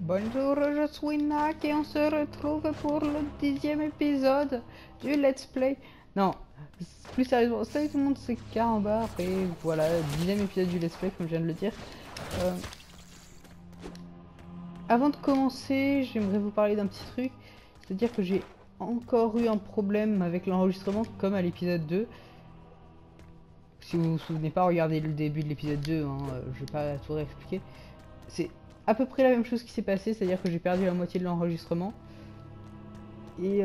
Bonjour, je suis Nak et on se retrouve pour le 10e épisode du Let's Play. Non, plus sérieusement, salut tout le monde, c'est Carambar et voilà, 10e épisode du Let's Play comme je viens de le dire. Euh, Avant de commencer, j'aimerais vous parler d'un petit truc, c'est-à-dire que j'ai encore eu un problème avec l'enregistrement comme à l'épisode 2. Si vous vous souvenez pas, regardez le début de l'épisode 2, hein, je vais pas tout réexpliquer. C'est à peu près la même chose qui s'est passé, c'est-à-dire que j'ai perdu la moitié de l'enregistrement. Et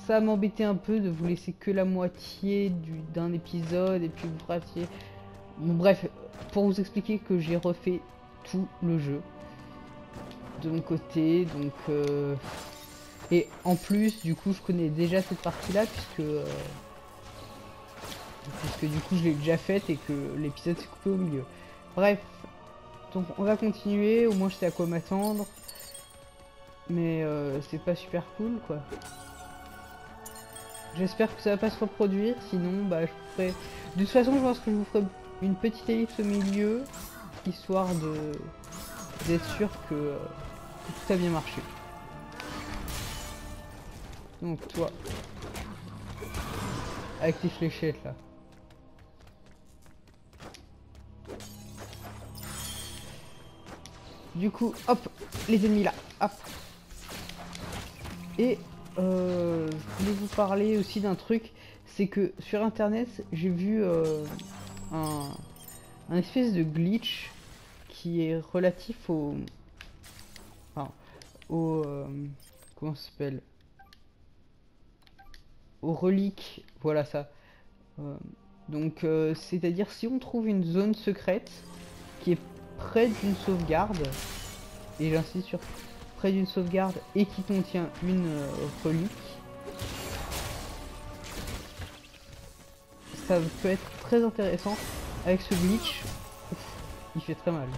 ça m'embêtait un peu de vous laisser que la moitié d'un épisode et puis vous fassiez... Bon, bref, pour vous expliquer que j'ai refait tout le jeu de mon côté, donc... Et en plus, du coup, je connais déjà cette partie-là puisque du coup je l'ai déjà faite et que l'épisode s'est coupé au milieu. Bref, donc on va continuer, au moins je sais à quoi m'attendre. Mais c'est pas super cool quoi. J'espère que ça va pas se reproduire, sinon bah je vous ferai... De toute façon je pense que je vous ferai une petite ellipse au milieu, histoire d'être sûr que tout a bien marché. Donc toi, avec tes fléchettes là. Du coup, hop, les ennemis là, hop. Et je voulais vous parler aussi d'un truc, c'est que sur internet j'ai vu un espèce de glitch qui est relatif au... Enfin, au... comment ça s'appelle? Aux reliques, voilà ça. Donc c'est-à-dire si on trouve une zone secrète qui est près d'une sauvegarde, et j'insiste sur près d'une sauvegarde et qui contient une relique, ça peut être très intéressant. Avec ce glitch, ouf, il fait très mal.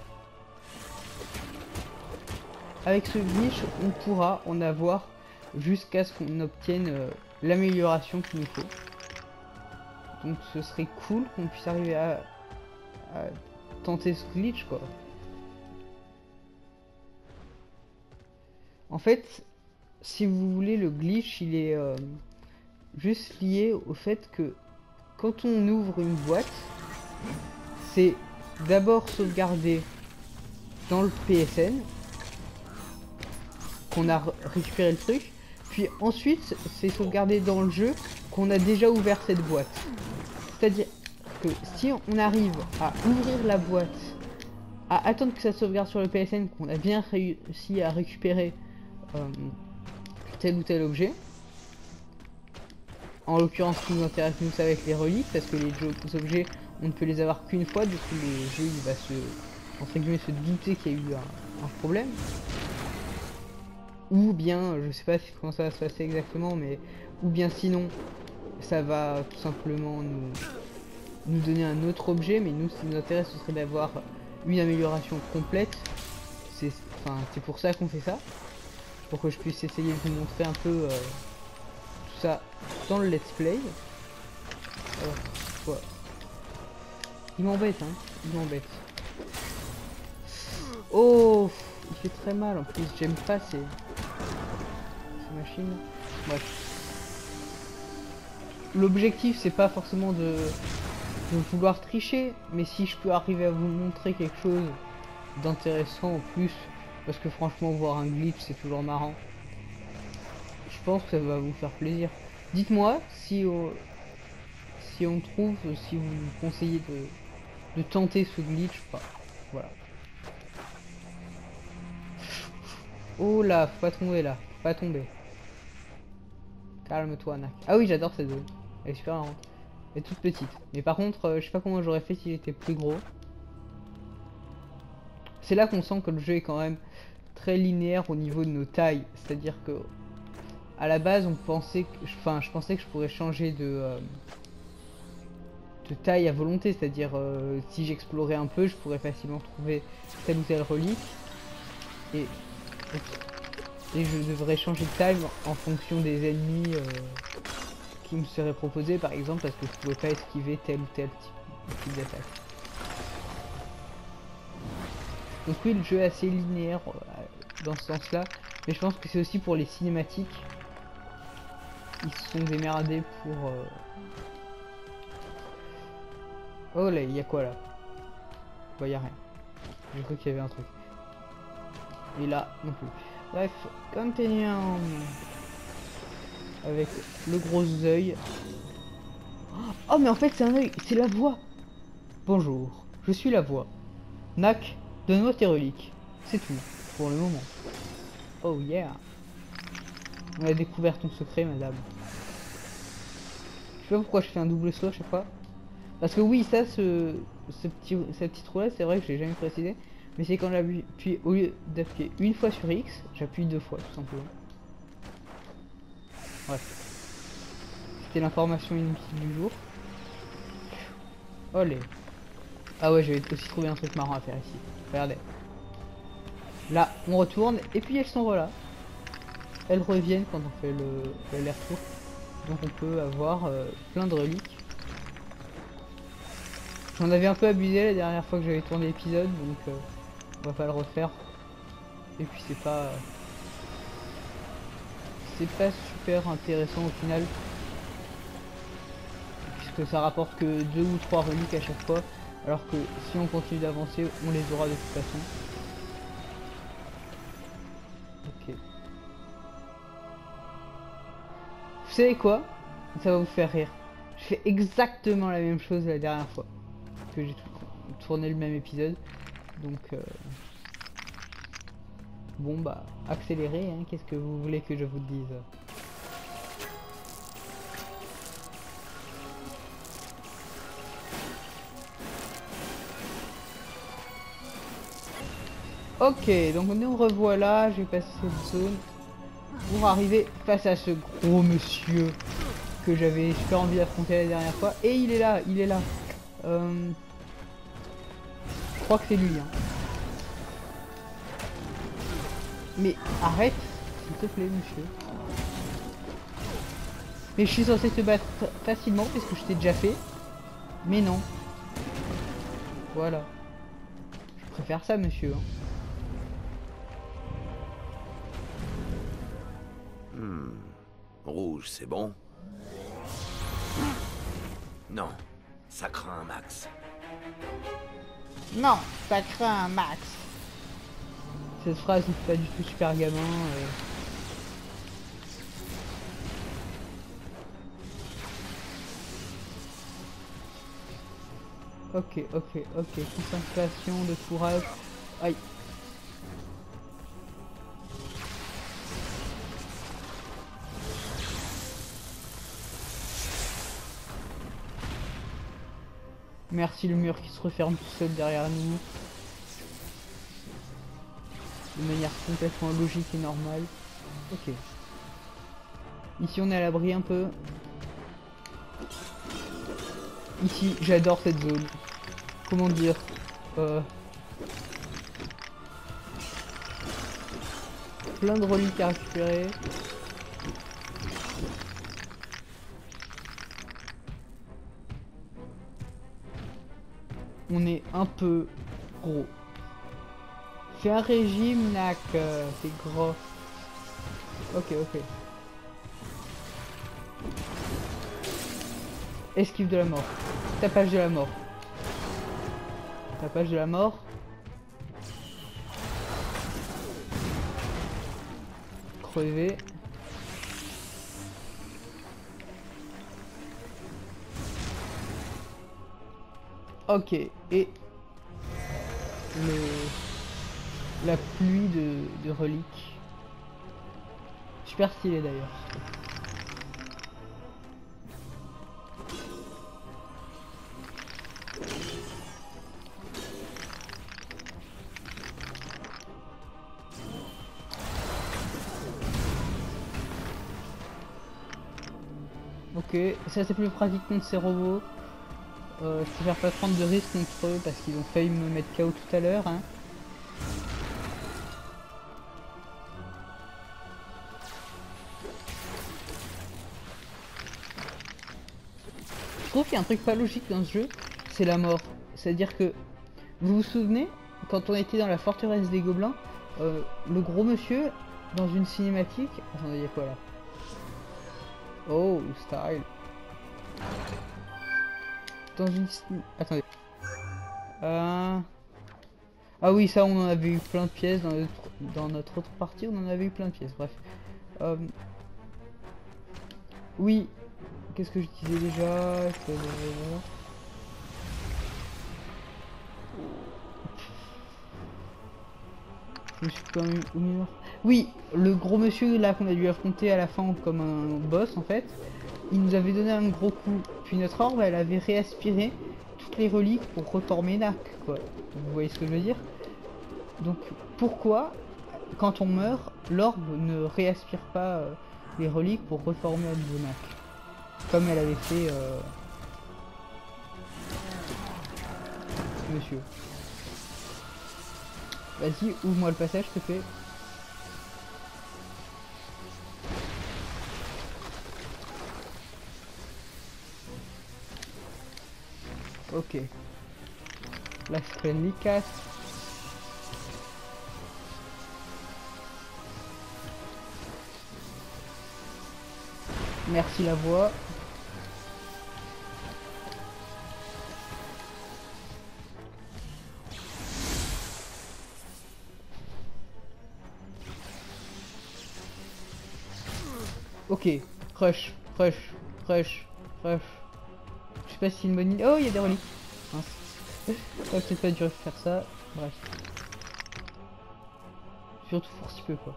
Avec ce glitch, on pourra en avoir jusqu'à ce qu'on obtienne l'amélioration qu'il nous faut. Donc ce serait cool qu'on puisse arriver à tenter ce glitch quoi. En fait, si vous voulez, le glitch il est juste lié au fait que quand on ouvre une boîte, c'est d'abord sauvegardé dans le PSN qu'on a récupéré le truc, puis ensuite c'est sauvegardé dans le jeu qu'on a déjà ouvert cette boîte. C'est-à-dire que si on arrive à ouvrir la boîte, à attendre que ça sauvegarde sur le PSN, qu'on a bien réussi à récupérer tel ou tel objet, en l'occurrence ce qui nous intéresse nous c'est avec les reliques, parce que les objets on ne peut les avoir qu'une fois, du coup le jeu il va entre guillemets se douter qu'il y a eu un problème. Ou bien, je sais pas comment ça va se passer exactement, mais ou bien sinon ça va tout simplement nous donner un autre objet, mais nous ce qui nous intéresse ce serait d'avoir une amélioration complète. C'est pour ça qu'on fait ça, pour que je puisse essayer de vous montrer un peu tout ça dans le let's play. Alors, quoi. Il m'embête hein, il m'embête. Oh, il fait très mal en plus, j'aime pas ces machines. Bref. L'objectif c'est pas forcément de vouloir tricher, mais si je peux arriver à vous montrer quelque chose d'intéressant en plus, parce que franchement voir un glitch c'est toujours marrant, je pense que ça va vous faire plaisir. Dites-moi si on trouve, si vous conseillez de tenter ce glitch ou pas. Voilà. Oh là, faut pas tomber là, faut pas tomber. Calme-toi, Nak. Ah oui, j'adore cette zone. Elle est super marrante. Elle est toute petite. Mais par contre, je sais pas comment j'aurais fait s'il était plus gros. C'est là qu'on sent que le jeu est quand même très linéaire au niveau de nos tailles. C'est-à-dire que à la base, on pensait que, je pensais que je pourrais changer de taille à volonté. C'est-à-dire, si j'explorais un peu, je pourrais facilement trouver telle ou telle relique. Et je devrais changer de taille en fonction des ennemis qui me seraient proposés, par exemple, parce que je pouvais pas esquiver tel ou tel type d'attaque. Donc oui, le jeu est assez linéaire dans ce sens-là. Mais je pense que c'est aussi pour les cinématiques. Ils se sont démerdés pour... Oh là, il y a quoi là? Bah y a rien. J'ai cru qu'il y avait un truc. Et là, non plus. Bref, continuons avec le gros œil. Oh mais en fait c'est un œil, c'est la voix. Bonjour, je suis la voix. Nak, donne-moi tes reliques. C'est tout, pour le moment. Oh yeah. On a découvert ton secret, madame. Je sais pas pourquoi je fais un double saut à chaque fois. Parce que oui, ça, cette petite roulette, c'est vrai que je l'ai jamais précisé. Mais c'est quand j'appuie, au lieu d'appuyer une fois sur X, j'appuie 2 fois, tout simplement. Bref. C'était l'information inutile du jour. Olé. Ah ouais, j'avais aussi trouvé un truc marrant à faire ici. Regardez. Là, on retourne, et puis elles sont là. Elles reviennent quand on fait l'aller-retour. Donc on peut avoir plein de reliques. J'en avais un peu abusé la dernière fois que j'avais tourné l'épisode, donc on va pas le refaire. Et puis c'est pas super intéressant au final, puisque ça rapporte que 2 ou 3 reliques à chaque fois, alors que si on continue d'avancer, on les aura de toute façon. Ok. Vous savez quoi? Ça va vous faire rire. Je fais exactement la même chose la dernière fois que j'ai tourné le même épisode. Donc bon bah accélérez, hein, qu'est-ce que vous voulez que je vous dise? Ok, donc nous revoilà, j'ai passé cette zone pour arriver face à ce gros monsieur que j'avais super envie d'affronter la dernière fois. Et il est là, il est là. Je crois que c'est lui. Hein. Mais arrête, s'il te plaît, monsieur. Mais je suis censé te battre facilement parce que je t'ai déjà fait. Mais non. Voilà. Je préfère ça, monsieur. Hein. Rouge, c'est bon? Non, ça craint un max. Non, ça craint un max. Cette phrase n'est pas du tout super gamin. Ok, concentration de courage. Aïe. Merci le mur qui se referme tout seul derrière nous. De manière complètement logique et normale. Ok. Ici on est à l'abri un peu. Ici j'adore cette zone. Comment dire plein de reliques à récupérer. On est un peu gros. Fais un régime, Nak, c'est gros. Ok. Esquive de la mort. Tapage de la mort. Tapage de la mort. Crever. Ok, et la pluie de reliques. Super stylé d'ailleurs. Ok, ça c'est plus pratique contre ces robots. Je préfère pas prendre de risques contre eux parce qu'ils ont failli me mettre KO tout à l'heure. Hein. Je trouve qu'il y a un truc pas logique dans ce jeu, c'est la mort. C'est-à-dire que, vous vous souvenez, quand on était dans la forteresse des gobelins, le gros monsieur dans une cinématique. Attendez, il y a quoi là? Oh, style. Dans une... Attendez. Ah oui, ça on en avait eu plein de pièces dans notre autre partie, on en avait eu plein de pièces, bref. Oui, qu'est-ce que je disais déjà? Je me suis quand même... Oui, le gros monsieur là qu'on a dû affronter à la fin comme un boss en fait, il nous avait donné un gros coup. Puis notre orbe, elle avait réaspiré toutes les reliques pour reformer Nak, quoi. Vous voyez ce que je veux dire? Donc pourquoi, quand on meurt, l'orbe ne réaspire pas les reliques pour reformer à nouveau Nak, comme elle avait fait monsieur. Vas-y, ouvre-moi le passage, s'il te plaît. Ok. Las Reliquas. Merci la voix. Ok, rush, rush, rush, rush. Je sais pas si c'est une bonne idée. Oh, il y a des reliques. Mince. Ça va peut-être pas dur de faire ça. Bref. Surtout pour si peu, quoi.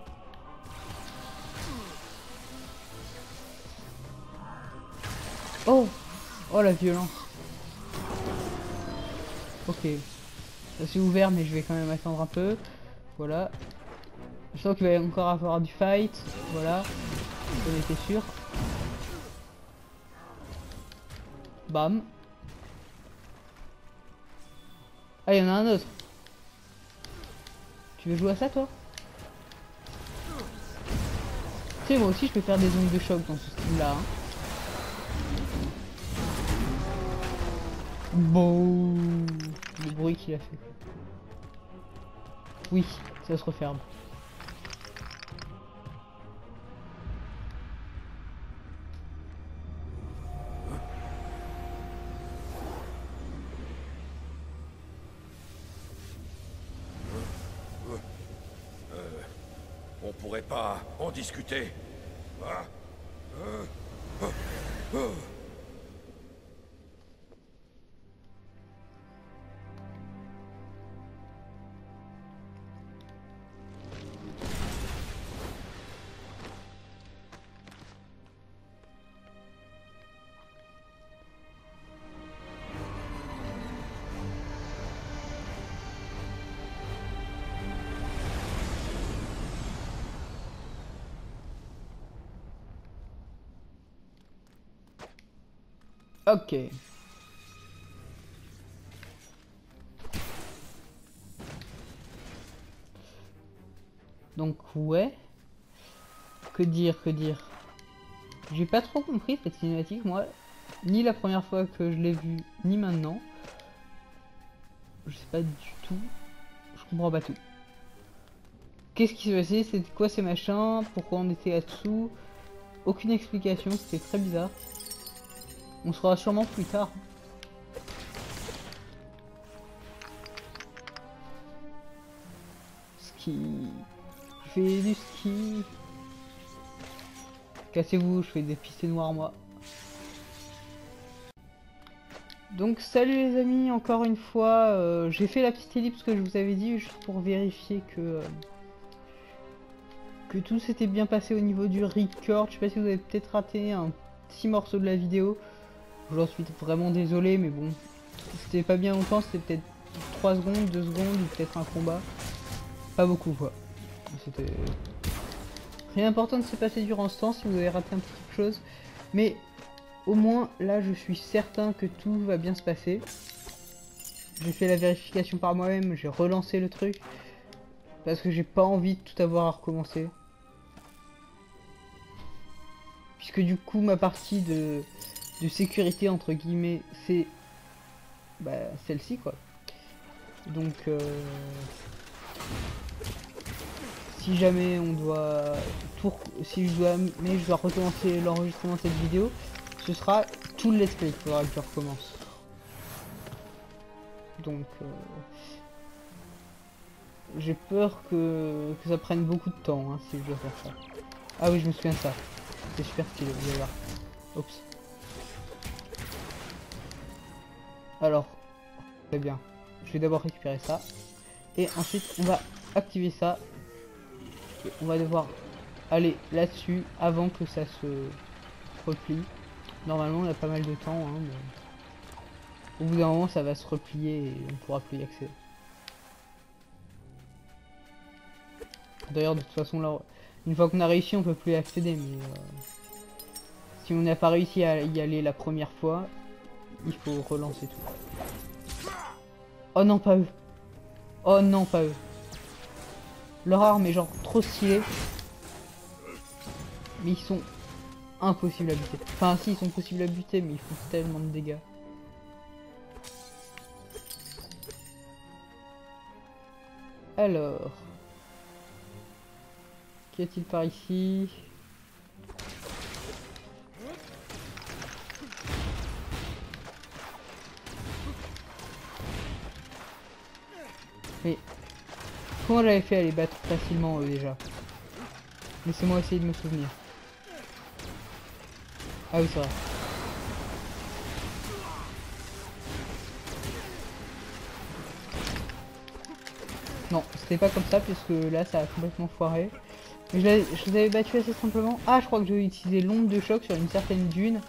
Oh! Oh, la violence. Ok. Ça c'est ouvert, mais je vais quand même attendre un peu. Voilà. Je sens qu'il va encore avoir du fight. Voilà. On était sûr. Bam. Ah, il y en a un autre. Tu veux jouer à ça, toi? Tu sais, moi aussi, je peux faire des ondes de choc dans ce style-là. Hein. Bon. Le bruit qu'il a fait. Oui, ça se referme. On pourrait pas en discuter. Ok. Donc ouais. Que dire, que dire. J'ai pas trop compris cette cinématique, moi. Ni la première fois que je l'ai vue, ni maintenant. Je sais pas du tout. Je comprends pas tout. Qu'est-ce qui s'est passé? C'était quoi ces machins? Pourquoi on était là-dessous? Aucune explication, c'était très bizarre. On saura sûrement plus tard. Ski. Je fais du ski. Cassez-vous, je fais des pistées noires moi. Donc salut les amis, encore une fois, j'ai fait la petite ellipse que je vous avais dit juste pour vérifier que tout s'était bien passé au niveau du record. Je sais pas si vous avez peut-être raté un petit morceau de la vidéo. J'en suis vraiment désolé, mais bon, c'était pas bien longtemps, c'était peut-être 3 secondes, 2 secondes, ou peut-être un combat. Pas beaucoup quoi. C'était... Rien d'important ne s'est passé durant ce temps si vous avez raté un petit quelque chose. Mais au moins là je suis certain que tout va bien se passer. J'ai fait la vérification par moi-même, j'ai relancé le truc. Parce que j'ai pas envie de tout avoir à recommencer. Puisque du coup ma partie de sécurité entre guillemets c'est celle-ci quoi. Donc si jamais on doit si je dois recommencer l'enregistrement de cette vidéo, ce sera tout le let's play qu'il faudra que je recommence. Donc j'ai peur que ça prenne beaucoup de temps hein, si je dois faire ça. Ah oui, je me souviens de ça. C'est super stylé, vous allez voir. Oups. Alors, très bien. Je vais d'abord récupérer ça. Et ensuite, on va activer ça. Et on va devoir aller là-dessus avant que ça se replie. Normalement, on a pas mal de temps. Hein, mais... Au bout d'un moment, ça va se replier et on pourra plus y accéder. D'ailleurs, de toute façon, là, une fois qu'on a réussi, on peut plus y accéder. Mais si on n'a pas réussi à y aller la première fois, il faut relancer tout. Oh non, pas eux. Oh non, pas eux. Leur arme est genre trop stylée. Mais ils sont impossibles à buter. Enfin, si, ils sont possibles à buter, mais ils font tellement de dégâts. Alors... Qu'y a-t-il par ici? Mais... Comment j'avais fait à les battre facilement eux déjà? Laissez-moi essayer de me souvenir. Ah oui, c'est vrai. Non, c'était pas comme ça, puisque là, ça a complètement foiré. Mais je les avais battus assez simplement. Ah, je crois que j'ai utilisé l'onde de choc sur une certaine dune,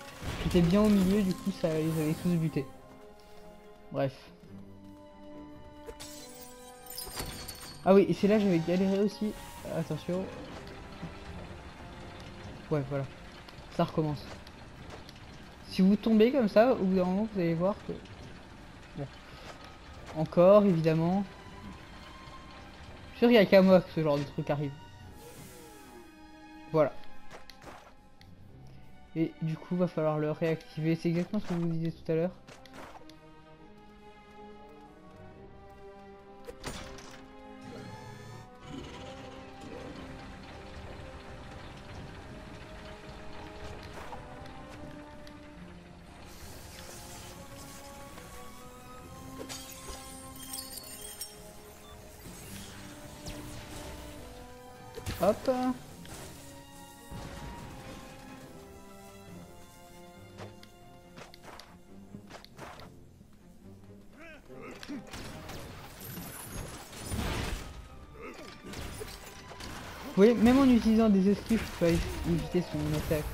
qui était bien au milieu, du coup, ça les avait tous butés. Bref. Ah oui, et c'est là que j'avais galéré aussi. Attention. Ouais, voilà. Ça recommence. Si vous tombez comme ça, au bout d'un moment, vous allez voir que... Bon. Encore, évidemment. Je suis sûr qu'il n'y a qu'à moi que ce genre de truc arrive. Voilà. Et du coup, va falloir le réactiver. C'est exactement ce que je vous disais tout à l'heure. Hop. Oui, même en utilisant des esquives, tu peux éviter son attaque.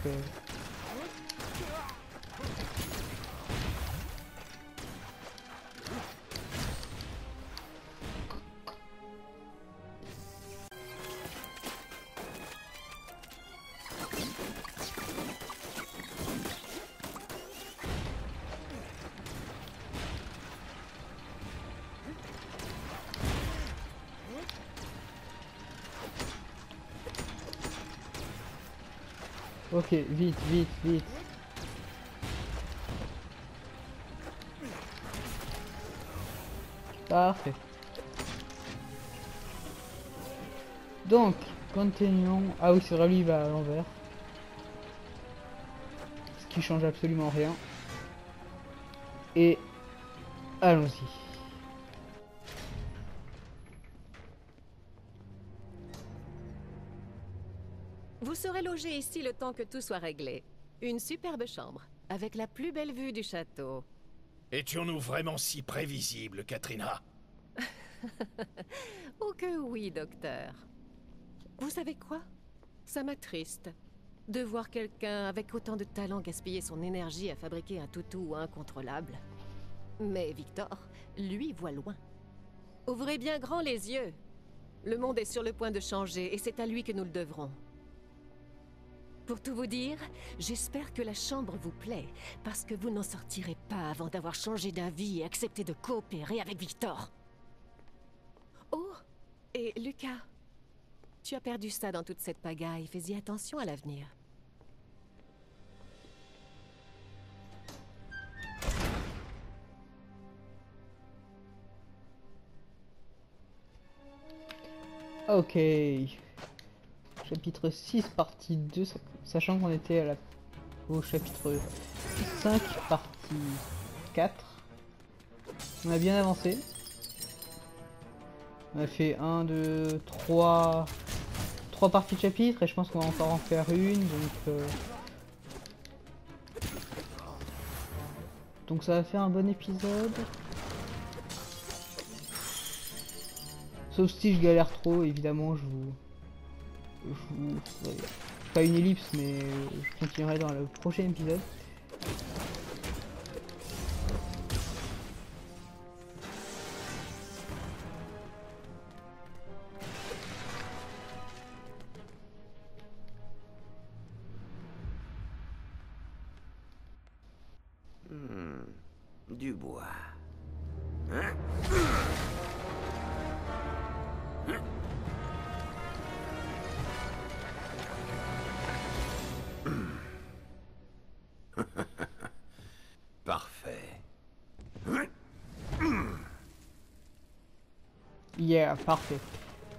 Ok, vite, vite, vite. Parfait. Donc, continuons. Ah oui, c'est vrai, lui, il va à l'envers. Ce qui change absolument rien. Et allons-y. Vous serez logé ici le temps que tout soit réglé. Une superbe chambre, avec la plus belle vue du château. Étions-nous vraiment si prévisibles, Katrina? Oh que oui, docteur. Vous savez quoi? Ça m'attriste de voir quelqu'un avec autant de talent gaspiller son énergie à fabriquer un toutou incontrôlable. Mais Victor, lui, voit loin. Ouvrez bien grand les yeux. Le monde est sur le point de changer et c'est à lui que nous le devrons. Pour tout vous dire, j'espère que la chambre vous plaît, parce que vous n'en sortirez pas avant d'avoir changé d'avis et accepté de coopérer avec Victor. Oh, et Lucas, tu as perdu ça dans toute cette pagaille, fais-y attention à l'avenir. Ok. chapitre 6 partie 2, sachant qu'on était à au chapitre 5 partie 4. On a bien avancé. On a fait 1, 2, 3 parties de chapitre et je pense qu'on va encore en faire une, donc ça va faire un bon épisode. Sauf si je galère trop, évidemment, je pas une ellipse, mais je continuerai dans le prochain épisode. Du bois. Parfait. Yeah, parfait.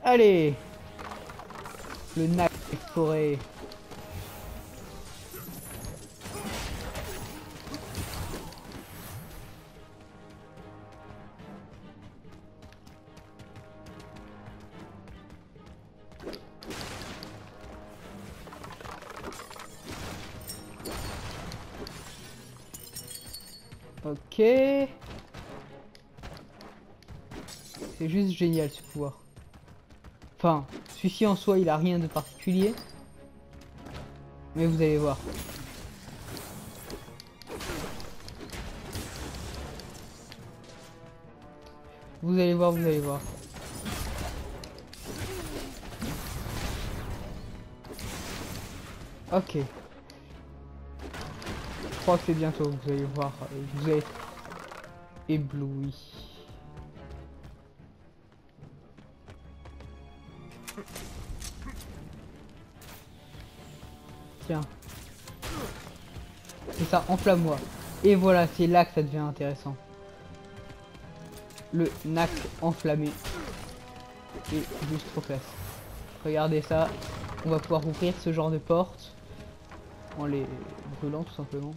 Allez, le knack forêt. Ok. C'est juste génial ce pouvoir. Enfin, celui-ci en soi il a rien de particulier. Mais vous allez voir. Vous allez voir, vous allez voir. Ok. Je crois que c'est bientôt, vous allez voir. Vous allez être ébloui. Tiens. C'est ça, enflamme-moi. Et voilà, c'est là que ça devient intéressant. Le knack enflammé. Et juste trop classe. Regardez ça. On va pouvoir ouvrir ce genre de porte. En les brûlant tout simplement.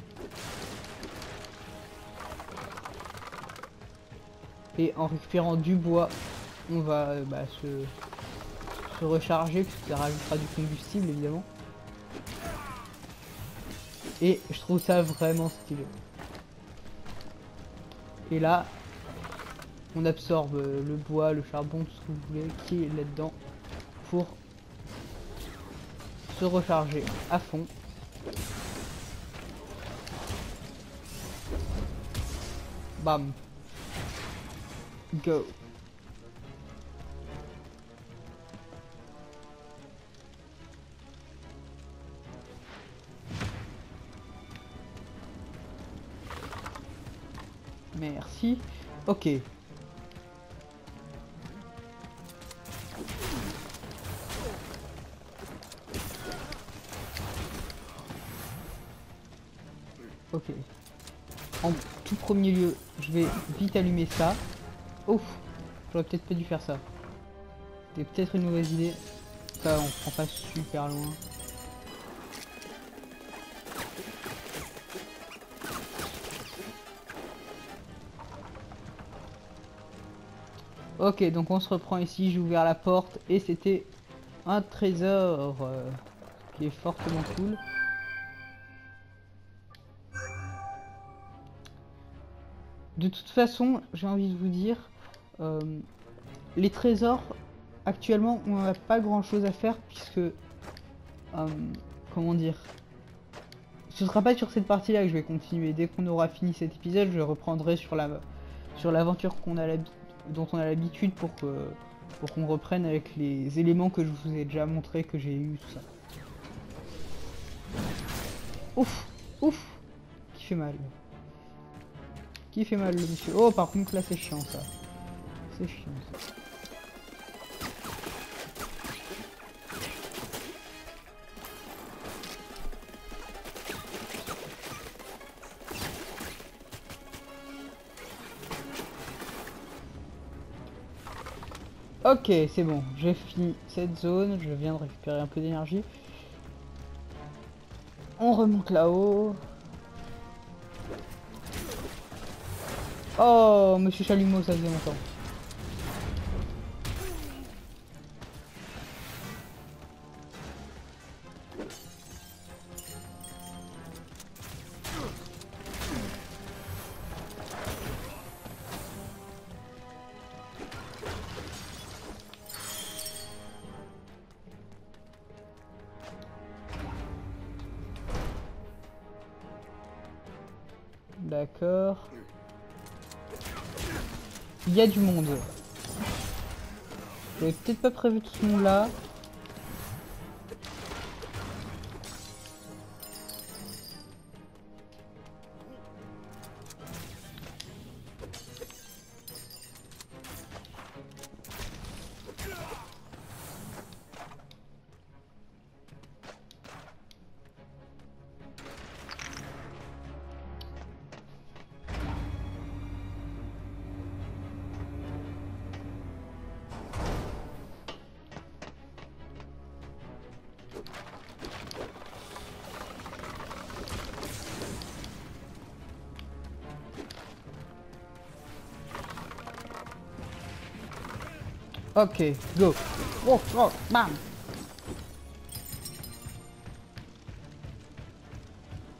Et en récupérant du bois, on va se recharger, puisque ça rajoutera du combustible évidemment. Et je trouve ça vraiment stylé. Et là, on absorbe le bois, le charbon, tout ce que vous voulez, qui est là-dedans, pour se recharger à fond. Bam. Go. Merci. Ok. Ok. En tout premier lieu, je vais vite allumer ça. Ouf. J'aurais peut-être pas dû faire ça. C'est peut-être une mauvaise idée. Ça, on prend pas super loin. Ok, donc on se reprend ici, j'ai ouvert la porte et c'était un trésor qui est fortement cool. De toute façon, j'ai envie de vous dire, les trésors, actuellement, on n'a pas grand chose à faire puisque, comment dire, ce sera pas sur cette partie-là que je vais continuer. Dès qu'on aura fini cet épisode, je reprendrai sur l'aventure dont on a l'habitude pour qu'on reprenne avec les éléments que je vous ai déjà montré, que j'ai eu, tout ça. Ouf, ouf, qui fait mal. Qui fait mal le monsieur. Oh, par contre là c'est chiant ça. C'est chiant ça. Ok, c'est bon, j'ai fini cette zone, je viens de récupérer un peu d'énergie. On remonte là-haut. Oh, Monsieur Chalumeau, ça faisait longtemps. D'accord. Il y a du monde. J'avais peut-être pas prévu tout ce monde là. Ok, go. Oh, oh, bam.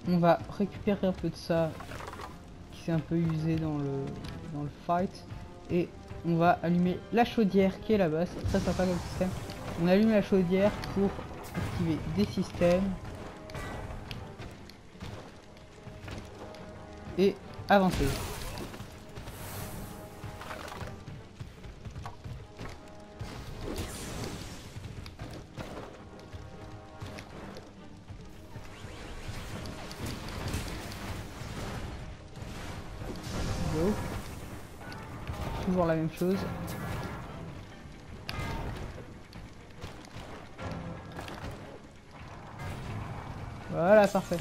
On va récupérer un peu de ça qui s'est un peu usé dans le fight. Et on va allumer la chaudière qui est là-bas. C'est très sympa comme système. On allume la chaudière pour activer des systèmes. Et avancer. Go. Toujours la même chose. Voilà, parfait.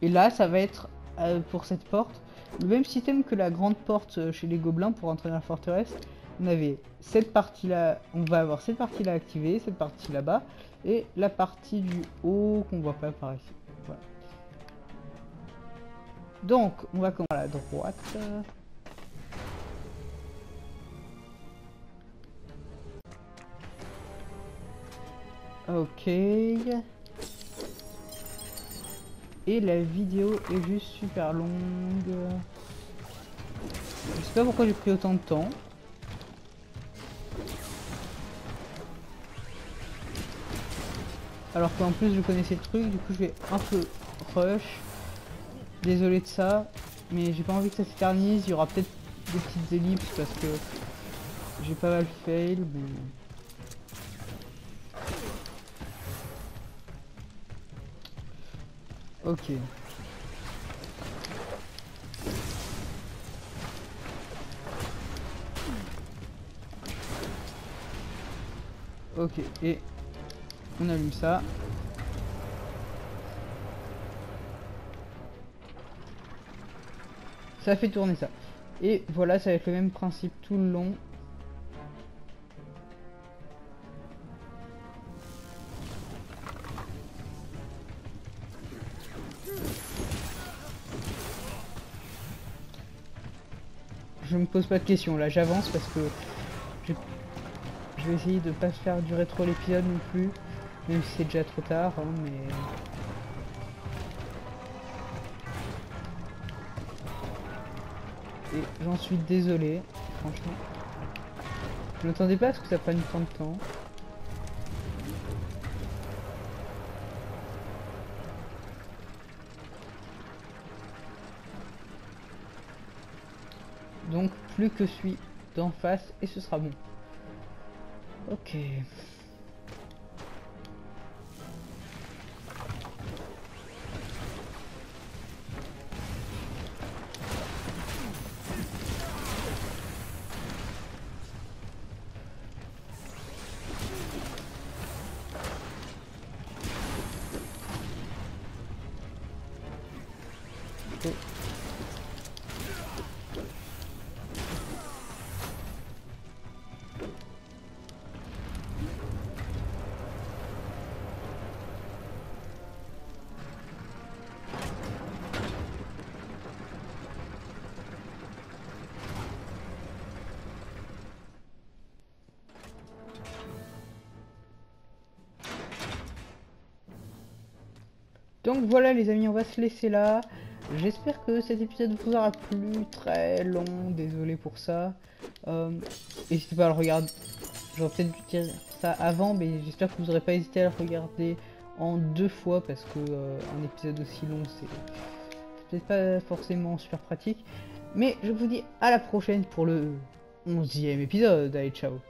Et là, ça va être pour cette porte le même système que la grande porte chez les gobelins pour entrer dans la forteresse. On avait cette partie là, on va avoir cette partie là activée, cette partie là-bas, et la partie du haut qu'on voit pas par ici. Voilà. Donc, on va commencer à la droite. Ok. Et la vidéo est juste super longue. Je sais pas pourquoi j'ai pris autant de temps. Alors qu'en plus je connaissais le truc, du coup je vais un peu rush. Désolé de ça, mais j'ai pas envie que ça s'éternise. Il y aura peut-être des petites ellipses parce que j'ai pas mal fail, mais... Ok. Ok, et on allume ça. Ça fait tourner ça. Et voilà, ça va être le même principe tout le long. Je me pose pas de questions, là j'avance parce que je vais essayer de pas faire durer trop l'épisode non plus, même si c'est déjà trop tard, hein, mais... Et j'en suis désolé, franchement. Je m'attendais pas à ce que ça prenne tant de temps. Donc plus que celui d'en face et ce sera bon. Ok. Donc voilà les amis, on va se laisser là. J'espère que cet épisode vous aura plu, très long, désolé pour ça. N'hésitez pas à le regarder, j'aurais peut-être dû dire ça avant, mais j'espère que vous n'aurez pas hésité à le regarder en 2 fois, parce que un épisode aussi long, c'est peut-être pas forcément super pratique. Mais je vous dis à la prochaine pour le 11e épisode, allez ciao.